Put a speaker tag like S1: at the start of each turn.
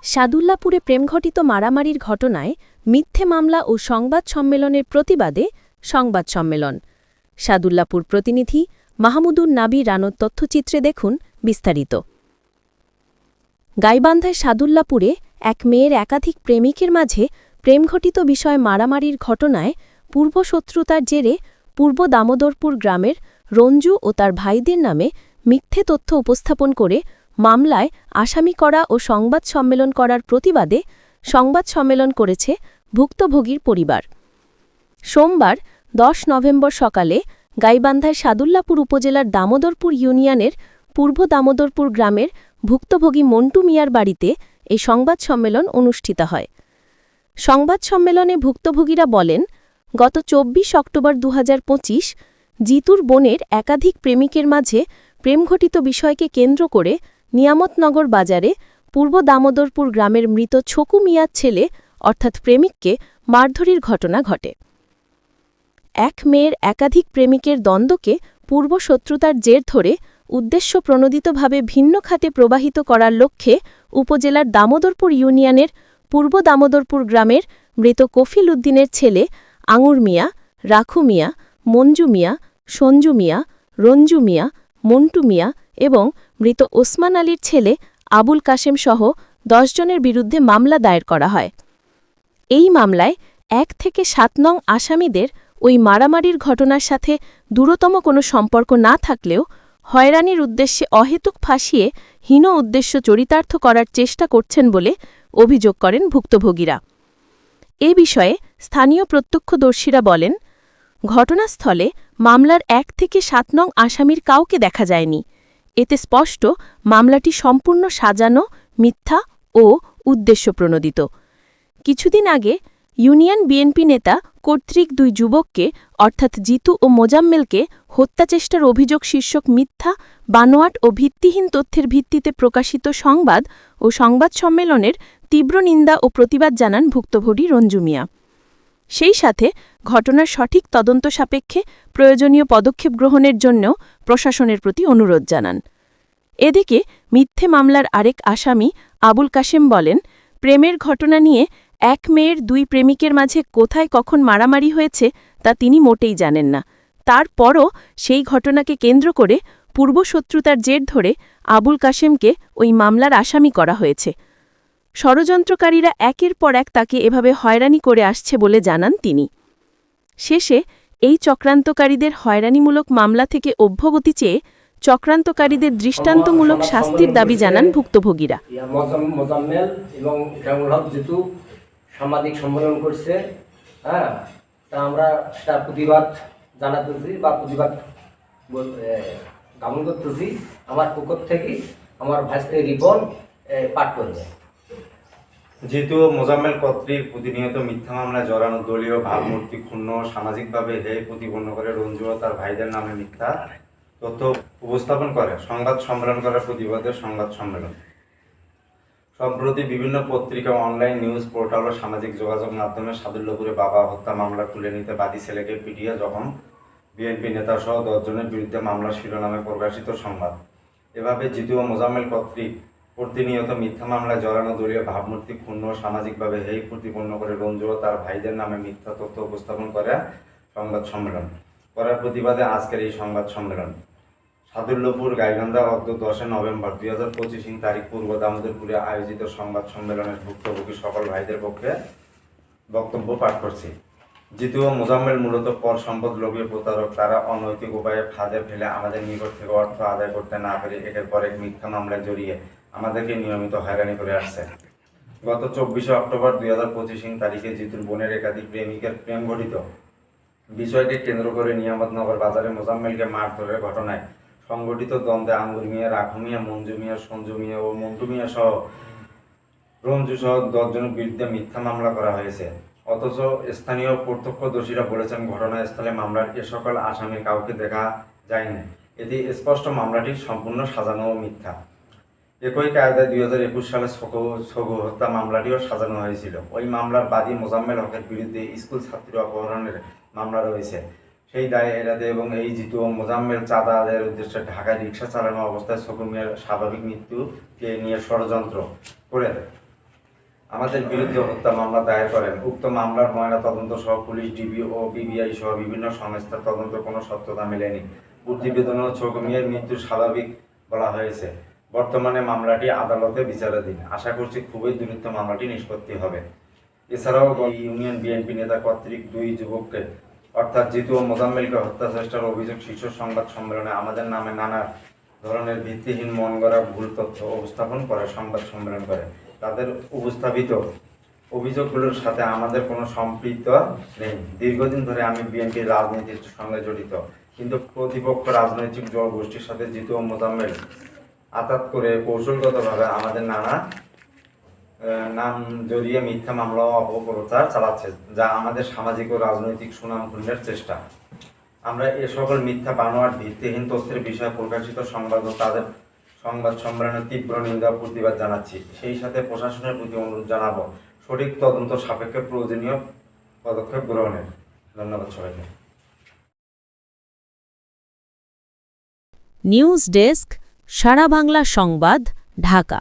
S1: সাদুল্লাপুরে প্রেমঘটিত মারামারির ঘটনায় মিথ্যে মামলা ও সংবাদ সম্মেলনের প্রতিবাদে সংবাদ সম্মেলন। সাদুল্লাপুর প্রতিনিধি মাহমুদুন নাবি রানোর তথ্যচিত্রে দেখুন বিস্তারিত। গাইবান্ধায় সাদুল্লাপুরে এক মেয়ের একাধিক প্রেমিকের মাঝে প্রেমঘটিত বিষয় মারামারির ঘটনায় পূর্বশত্রুতার জেরে পূর্ব দামোদরপুর গ্রামের রঞ্জু ও তার ভাইদের নামে মিথ্যে তথ্য উপস্থাপন করে মামলায় আসামি করা ও সংবাদ সম্মেলন করার প্রতিবাদে সংবাদ সম্মেলন করেছে ভুক্তভোগীর পরিবার। সোমবার ১০ নভেম্বর সকালে গাইবান্ধায় সাদুল্লাপুর উপজেলার দামোদরপুর ইউনিয়নের পূর্ব দামোদরপুর গ্রামের ভুক্তভোগী মন্টু মিয়ার বাড়িতে এই সংবাদ সম্মেলন অনুষ্ঠিত হয়। সংবাদ সম্মেলনে ভুক্তভোগীরা বলেন, গত ২৪ অক্টোবর ২০২৫ জিতুর বোনের একাধিক প্রেমিকের মাঝে প্রেমঘটিত বিষয়কে কেন্দ্র করে নিয়ামতনগর বাজারে পূর্ব দামোদরপুর গ্রামের মৃত ছকু মিয়ার ছেলে অর্থাৎ প্রেমিককে মারধরের ঘটনা ঘটে। এক মেয়ের একাধিক প্রেমিকের দ্বন্দ্বকে পূর্বশত্রুতার জের ধরে উদ্দেশ্যপ্রণোদিতভাবে ভিন্ন খাতে প্রবাহিত করার লক্ষ্যে উপজেলার দামোদরপুর ইউনিয়নের পূর্ব দামোদরপুর গ্রামের মৃত কফিল উদ্দিনের ছেলে আঙুর মিয়া, রাখু মিয়া, মঞ্জু মিয়া, সঞ্জু মিয়া, রঞ্জু মিয়া, মন্টু মিয়া এবং মৃত ওসমান আলীর ছেলে আবুল কাশেম সহ ১০ জনের বিরুদ্ধে মামলা দায়ের করা হয়। এই মামলায় ১ থেকে ৭ নং আসামিদের ওই মারামারির ঘটনার সাথে দূরতম কোনো সম্পর্ক না থাকলেও হয়রানির উদ্দেশ্যে অহেতুক ফাঁসিয়ে হীন উদ্দেশ্য চরিতার্থ করার চেষ্টা করছেন বলে অভিযোগ করেন ভুক্তভোগীরা। এ বিষয়ে স্থানীয় প্রত্যক্ষদর্শীরা বলেন, ঘটনাস্থলে মামলার ১ থেকে ৭ নং আসামির কাউকে দেখা যায়নি। এতে স্পষ্ট মামলাটি সম্পূর্ণ সাজানো, মিথ্যা ও উদ্দেশ্যপ্রণোদিত। কিছুদিন আগে ইউনিয়ন বিএনপি নেতা কর্তৃক ২ যুবককে অর্থাৎ জিতু ও মোজাম্মেলকে হত্যাচেষ্টার অভিযোগ শীর্ষক মিথ্যা, বানোয়াট ও ভিত্তিহীন তথ্যের ভিত্তিতে প্রকাশিত সংবাদ ও সংবাদ সম্মেলনের তীব্র নিন্দা ও প্রতিবাদ জানান ভুক্তভোগী রঞ্জু মিয়া। সেই সাথে ঘটনার সঠিক তদন্ত সাপেক্ষে প্রয়োজনীয় পদক্ষেপ গ্রহণের জন্য প্রশাসনের প্রতি অনুরোধ জানান। এদিকে মিথ্যে মামলার আরেক আসামি আবুল কাশেম বলেন, প্রেমের ঘটনা নিয়ে এক মেয়ের ২ প্রেমিকের মাঝে কোথায় কখন মারামারি হয়েছে তা তিনি মোটেই জানেন না। তারপরও সেই ঘটনাকে কেন্দ্র করে পূর্বশত্রুতার জের ধরে আবুল কাশেমকে ওই মামলার আসামি করা হয়েছে। ষড়যন্ত্রকারীরা একের পর এক তাকে এভাবে হয়রানি করে আসছে বলে জানান তিনি। শেষে এই চক্রান্তকারীদের হয়রানিমূলক মামলা থেকে অব্যাহতি চেয়ে চক্রান্তকারীদের দৃষ্টান্তমূলক শাস্তির দাবি জানান ভুক্তভোগীরা।
S2: মোজাম্মেল এবং জিতু সাংবাদিক সম্মেলন করছে, তা আমরা তার প্রতিবাদ জানাতেছি বা প্রতিবাদ জ্ঞাপন করতেছি। আমার পক্ষ থেকে আমার ভাইস্তে রিপন পাঠ করবে।
S3: জিতু ও মোজাম্মেল কর্তৃক প্রতিনিয়ত মিথ্যা মামলায় জড়ানো দলীয় ভাবমূর্তি ক্ষুণ্ণ সামাজিকভাবে হেয় প্রতিপন্ন করে রঞ্জু ও তার ভাইদের নামে মিথ্যা তথ্য উপস্থাপন করে সংবাদ সম্মেলন করার প্রতিবাদে সংবাদ সম্মেলন। সম্প্রতি বিভিন্ন পত্রিকা, অনলাইন নিউজ পোর্টাল ও সামাজিক যোগাযোগ মাধ্যমে সাদুল্লাপুরে বাবা হত্যা মামলা তুলে নিতে বাদী ছেলেকে পিটিয়ে জখম বিএনপি নেতাসহ ১০ জনের বিরুদ্ধে মামলার শিরোনামে প্রকাশিত সংবাদ। এভাবে জিতু ও মোজাম্মেল কর্তৃক প্রতিনিয়ত মিথ্যা মামলায় জড়ানো দলীয় ভাবমূর্তি ক্ষুণ্ণ সামাজিকভাবে হেয় প্রতিপন্ন করে রঞ্জু ও তার ভাইদের নামে মিথ্যা তথ্য উপস্থাপন করে সংবাদ সম্মেলন করার প্রতিবাদে আজকের এই সংবাদ সম্মেলন। সাদুল্লাপুর গাইবান্ধা ১০ নভেম্বর ২০২৫ তারিখ পূর্ব দামোদরপুরে আয়োজিত সংবাদ সম্মেলনের ভুক্তভোগী সকল ভাইদের পক্ষে বক্তব্য পাঠ করছি। জিতু ও মোজাম্মেল মূলত পর সম্পদ লোভী প্রতারক। তারা অনৈতিক উপায়ে ফাঁদে ফেলে আমাদের নিকট থেকে অর্থ আদায় করতে না পেরে একের পর এক মিথ্যা মামলায় জড়িয়ে আমাদেরকে নিয়মিত হয়রানি করে আসছে। গত ২৪ অক্টোবর ২০২৫ তারিখে জিতুর বোনের একাধিক প্রেমিকের প্রেম ঘটিত বিষয়কে কেন্দ্র করে নিয়ামতনগর বাজারে মোজাম্মেলকে মারধরের ঘটনায় সংগঠিত দ্বন্দ্বে আঙ্গুর মিয়া, রাখু মিয়া, মঞ্জু মিয়া, সঞ্জু মিয়া ও মন্টু মিয়া সহ রঞ্জু সহ ১০ জনের বিরুদ্ধে মিথ্যা মামলা করা হয়েছে। অথচ স্থানীয় প্রত্যক্ষদর্শীরা বলেছেন, ঘটনাস্থলে মামলার এ সকল আসামির কাউকে দেখা যায়নি। এতে স্পষ্ট মামলাটি সম্পূর্ণ সাজানো ও মিথ্যা। একই কায়দায় ২০২১ সালে ছকু হত্যা মামলাটিও সাজানো হয়েছিল। ওই মামলার বাদী মোজাম্মেল হকের বিরুদ্ধে স্কুল ছাত্রী অপহরণের মামলা রয়েছে। সেই দায়ে এড়াতে এবং এই জিতু ও মোজাম্মেল চাঁদা আদায়ের উদ্দেশ্যে ঢাকায় রিকশা চালানো অবস্থায় ছকু মিয়ার স্বাভাবিক মৃত্যুকে নিয়ে ষড়যন্ত্র করে আমাদের বিরুদ্ধে হত্যা মামলা দায়ের করেন। উক্ত মামলার ময়না তদন্ত সহ পুলিশ, ডিবি ও বিবিআই সহ বিভিন্ন সংস্থার তদন্ত কোনো সত্যতা মেলেনি। প্রতিবেদনে ছবি মিয়ার মৃত্যু স্বাভাবিক বলা হয়েছে। বর্তমানে মামলাটি আদালতে বিচারাধীন। আশা করছি খুবই দ্রুত মামলাটি নিষ্পত্তি হবে। এছাড়াও ইউনিয়ন বিএনপি নেতা কর্তৃক 2 যুবককে অর্থাৎ জিতু ও মোজাম্মেলকে হত্যা চেষ্টার অভিযোগ শীর্ষ সংবাদ সম্মেলনে আমাদের নামে নানা ধরনের ভিত্তিহীন মন গড়া ভুল তথ্য উপস্থাপন করে সংবাদ সম্মেলন করে। তাদের উপস্থাপিত অভিযোগগুলোর সাথে আমাদের কোনো সম্পৃক্ততা নেই। দীর্ঘদিন ধরে আমি বিএনপির রাজনীতির সঙ্গে জড়িত, কিন্তু প্রতিপক্ষ রাজনৈতিক গোষ্ঠীর সাথে জিতু ও মোজাম্মেল আঘাত করে কৌশলগতভাবে আমাদের নাম জড়িয়ে মিথ্যা মামলা ও অপপ্রচার চালাচ্ছে, যা আমাদের সামাজিক ও রাজনৈতিক সুনাম ক্ষুণ্ণের চেষ্টা। আমরা এ সকল মিথ্যা বানোয়াট ভিত্তিহীন তথ্যের বিষয়ে প্রকাশিত সংবাদ ও তাদের সংবাদ সম্মেলনে তীব্র নিন্দা প্রতিবাদ জানাচ্ছি। সেই সাথে প্রশাসনের প্রতি অনুরোধ জানাবো সঠিক তদন্ত সাপেক্ষে প্রয়োজনীয় পদক্ষেপ গ্রহণের। ধন্যবাদ সবাইকে।
S1: নিউজ ডেস্ক, সারা বাংলা সংবাদ, ঢাকা।